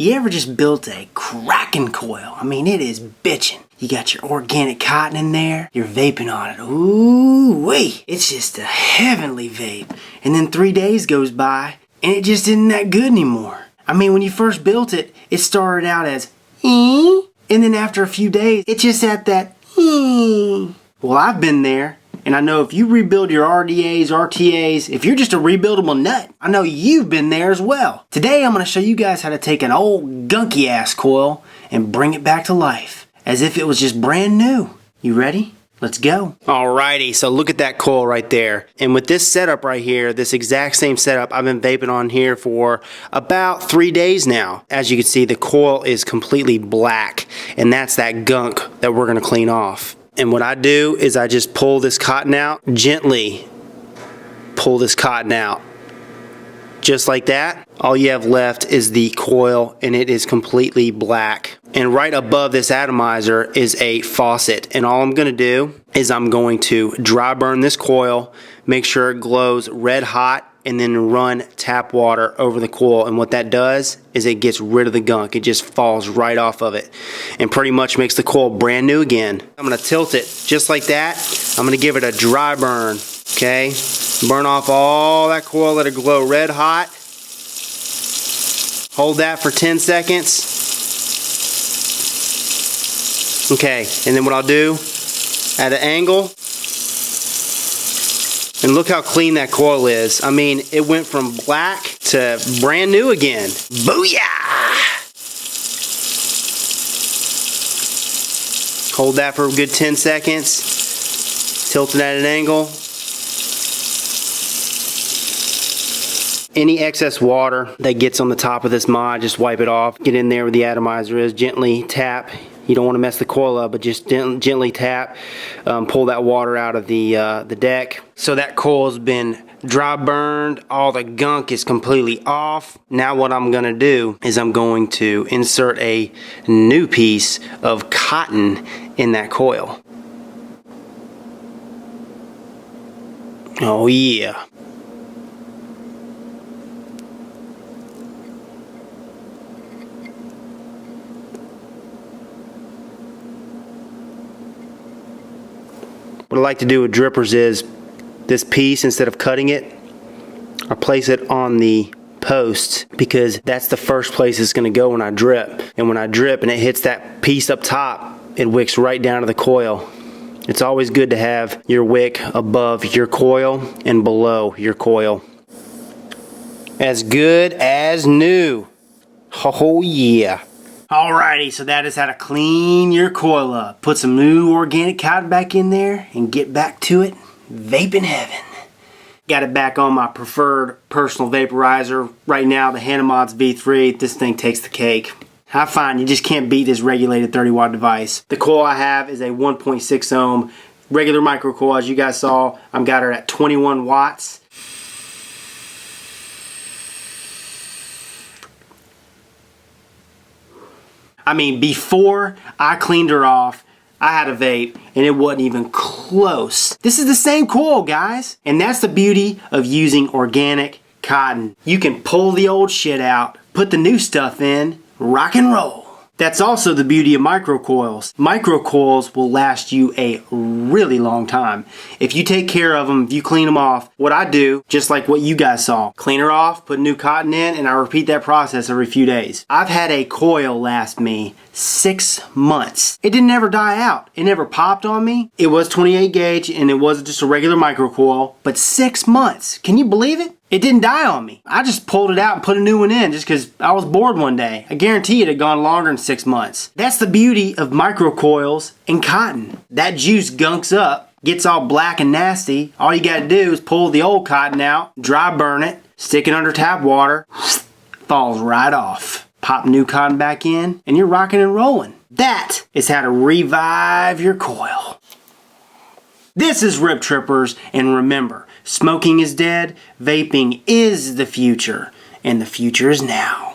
You ever just built a cracking coil? I mean, it is bitching. You got your organic cotton in there, you're vaping on it. Ooh wee, it's just a heavenly vape. And then 3 days goes by and it just isn't that good anymore. I mean, when you first built it, it started out as and then after a few days, it's just at that Well, I've been there, and I know if you rebuild your RDAs, RTAs, if you're just a rebuildable nut, I know you've been there as well. Today, I'm going to show you guys how to take an old gunky ass coil and bring it back to life, as if it was just brand new. You ready? Let's go. Alrighty, so look at that coil right there. And with this setup right here, this exact same setup, I've been vaping on here for about 3 days now. As you can see, the coil is completely black, and that's that gunk that we're gonna clean off. And what I do is I just pull this cotton out, gently pull this cotton out. Just like that, all you have left is the coil, and it is completely black. And right above this atomizer is a faucet, and all I'm gonna do is I'm going to dry burn this coil, make sure it glows red hot, and then run tap water over the coil. And what that does is it gets rid of the gunk. It just falls right off of it and pretty much makes the coil brand new again. I'm gonna tilt it just like that. I'm gonna give it a dry burn, okay? Burn off all that coil, let it glow red hot. Hold that for 10 seconds. Okay, and then what I'll do, at an angle, and look how clean that coil is. I mean, it went from black to brand new again. Booyah! Hold that for a good 10 seconds. Tilt it at an angle. Any excess water that gets on the top of this mod, just wipe it off. Get in there where the atomizer is, gently tap. You don't want to mess the coil up, but just gently tap. Pull that water out of the deck. So that coil has been dry burned. All the gunk is completely off. Now what I'm going to do is I'm going to insert a new piece of cotton in that coil. Oh yeah. What I like to do with drippers is this piece, instead of cutting it, I place it on the post, because that's the first place it's going to go when I drip. And when I drip and it hits that piece up top, it wicks right down to the coil. It's always good to have your wick above your coil and below your coil. As good as new. Oh yeah. Alrighty, so that is how to clean your coil up. Put some new organic cotton back in there and get back to it. Vaping heaven. Got it back on my preferred personal vaporizer. Right now, the Hanamods V3. This thing takes the cake. I find you just can't beat this regulated 30 watt device. The coil I have is a 1.6 ohm regular micro coil. As you guys saw, I've got her at 21 watts. I mean, before I cleaned her off, I had a vape and it wasn't even close. This is the same coil, guys. And that's the beauty of using organic cotton. You can pull the old shit out, put the new stuff in, rock and roll. That's also the beauty of microcoils. Microcoils will last you a really long time. If you take care of them, if you clean them off, what I do, just like what you guys saw, clean her off, put new cotton in, and I repeat that process every few days. I've had a coil last me 6 months. It didn't ever die out. It never popped on me. It was 28 gauge and it was just a regular microcoil, but 6 months. Can you believe it? It didn't die on me. I just pulled it out and put a new one in just because I was bored one day. I guarantee it had gone longer than 6 months. That's the beauty of microcoils and cotton. That juice gunks up, gets all black and nasty. All you gotta do is pull the old cotton out, dry burn it, stick it under tap water, falls right off. Pop new cotton back in, and you're rocking and rolling. That is how to revive your coil. This is Rip Trippers, and remember, smoking is dead, vaping is the future, and the future is now.